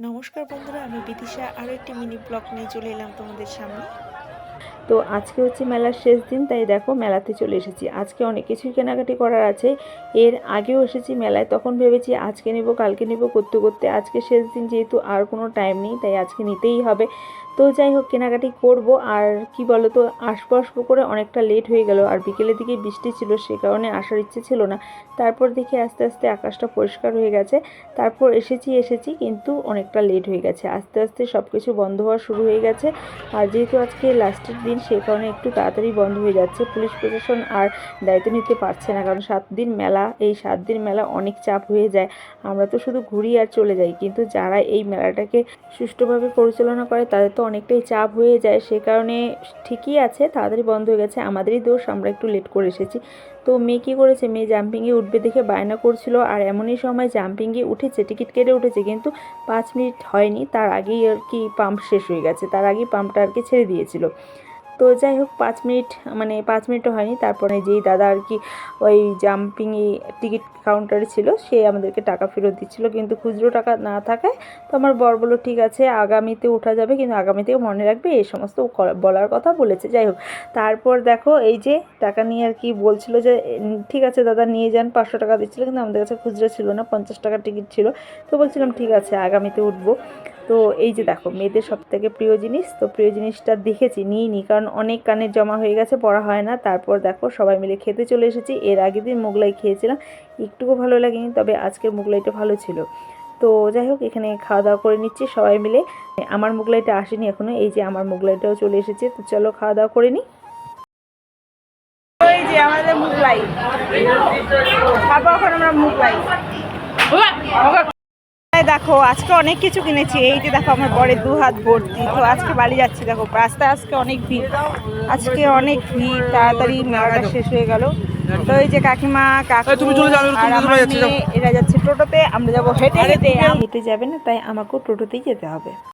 নমস্কার বন্ধুরা, আমি বিদিশা আরও একটি মিনি ব্লগ নিয়ে চলে এলাম তোমাদের সামনে। তো আজকে হচ্ছে মেলার শেষ দিন, তাই দেখো মেলাতে চলে এসেছি। আজকে অনেক কিছুই কেনাকাটি করার আছে। এর আগেও এসেছি মেলায়, তখন ভেবেছি আজকে নেব কালকে নেব করতে করতে আজকে শেষ দিন, যেহেতু আর কোনো টাইম নেই তাই আজকে নিতেই হবে। তো যাই হোক, কেনাকাটি করব। আর কি বলো তো, আসবো আসবো করে অনেকটা লেট হয়ে গেল, আর বিকেলের দিকে বৃষ্টি ছিল, সে কারণে আসার ইচ্ছে ছিল না। তারপর দেখি আস্তে আস্তে আকাশটা পরিষ্কার হয়ে গেছে, তারপর এসেছি কিন্তু অনেকটা লেট হয়ে গেছে। আস্তে আস্তে সব কিছু বন্ধ হওয়া শুরু হয়ে গেছে। আর যেহেতু আজকে লাস্টের দিন, সে কারণে একটু তাড়াতাড়ি বন্ধ হয়ে যাচ্ছে। পুলিশ প্রশাসন আর দায়িত্ব নিতে পারছে না, কারণ 7 দিন মেলা, এই 7 দিন মেলা অনেক চাপ হয়ে যায়। আমরা তো শুধু ঘুরি আর চলে যাই, কিন্তু যারা এই মেলাটাকে সুষ্ঠুভাবে পরিচালনা করে তাদের তো অনেকটাই চাপ হয়ে যায়। সে কারণে ঠিকই আছে, তাড়াতাড়ি বন্ধ হয়ে গেছে। আমাদেরই দোষ, আমরা একটু লেট করে এসেছি। তো মেয়ে কী করেছে, মেয়ে জাম্পিংয়ে উঠবে দেখে বায়না করছিল, আর এমনই সময় জাম্পিংয়ে উঠেছে, টিকিট কেটে উঠেছে, কিন্তু 5 মিনিট হয়নি তার আগেই আর কি পাম্প শেষ হয়ে গেছে, তার আগেই পাম্পটা আর কি ছেড়ে দিয়েছিল। তো যাই হোক, 5 মিনিট মানে 5 মিনিটও হয়নি, তারপরে যেই দাদা আর কি ওই জাম্পিংয়ে টিকিট কাউন্টারে ছিল, সে আমাদেরকে টাকা ফেরত দিচ্ছিল, কিন্তু খুচরো টাকা না থাকায় তো আমার বর বলল ঠিক আছে আগামীতে ওঠা যাবে, কিন্তু আগামীতেও মনে রাখবে, এই সমস্ত বলার কথা বলেছে। যাই হোক, তারপর দেখো এই যে টাকা নিয়ে আর কি বলছিল যে ঠিক আছে দাদা নিয়ে যান, 500 টাকা দিচ্ছিল, কিন্তু আমাদের কাছে খুচরো ছিল না, 50 টাকার টিকিট ছিল। তো বলছিলাম ঠিক আছে আগামীতে উঠবো। তো এই যে দেখো মেয়েদের সবথেকে প্রিয় জিনিস, তো প্রিয় জিনিসটা দেখেছি নিইনি, কারণ অনেক কানের জমা হয়ে গেছে, পড়া হয় না। তারপর দেখো সবাই মিলে খেতে চলে এসেছি। এর আগের দিন মোগলাই খেয়েছিলাম, একটুকু ভালো লাগেনি, তবে আজকের মোগলাইটা ভালো ছিল। তো যাই হোক, এখানে খাওয়া দাওয়া করে নিচ্ছি সবাই মিলে। আমার মোগলাইটা আসেনি এখনও, এই যে আমার মোগলাইটাও চলে এসেছে। তো চলো খাওয়া দাওয়া করে নিই। এই যে আমাদের মোগলাই খাবো এখন আমরা মোগলাই। দেখো আজকে অনেক কিছু কিনেছি, এই যে দেখো আমার বরের 2 হাত ভর্তি। তো আজকে বাড়ি যাচ্ছি, দেখো রাস্তায় আজকে অনেক ভিড়, তাড়াতাড়ি মেলাটা শেষ হয়ে গেল। তো এই যে কাকিমা কাকু আর আমার মেয়ে, এরা যাচ্ছে টোটোতে, আমরা যাবো হেঁটে হেঁটে। হেঁটে যাবে না, তাই আমাকেও টোটোতেই যেতে হবে।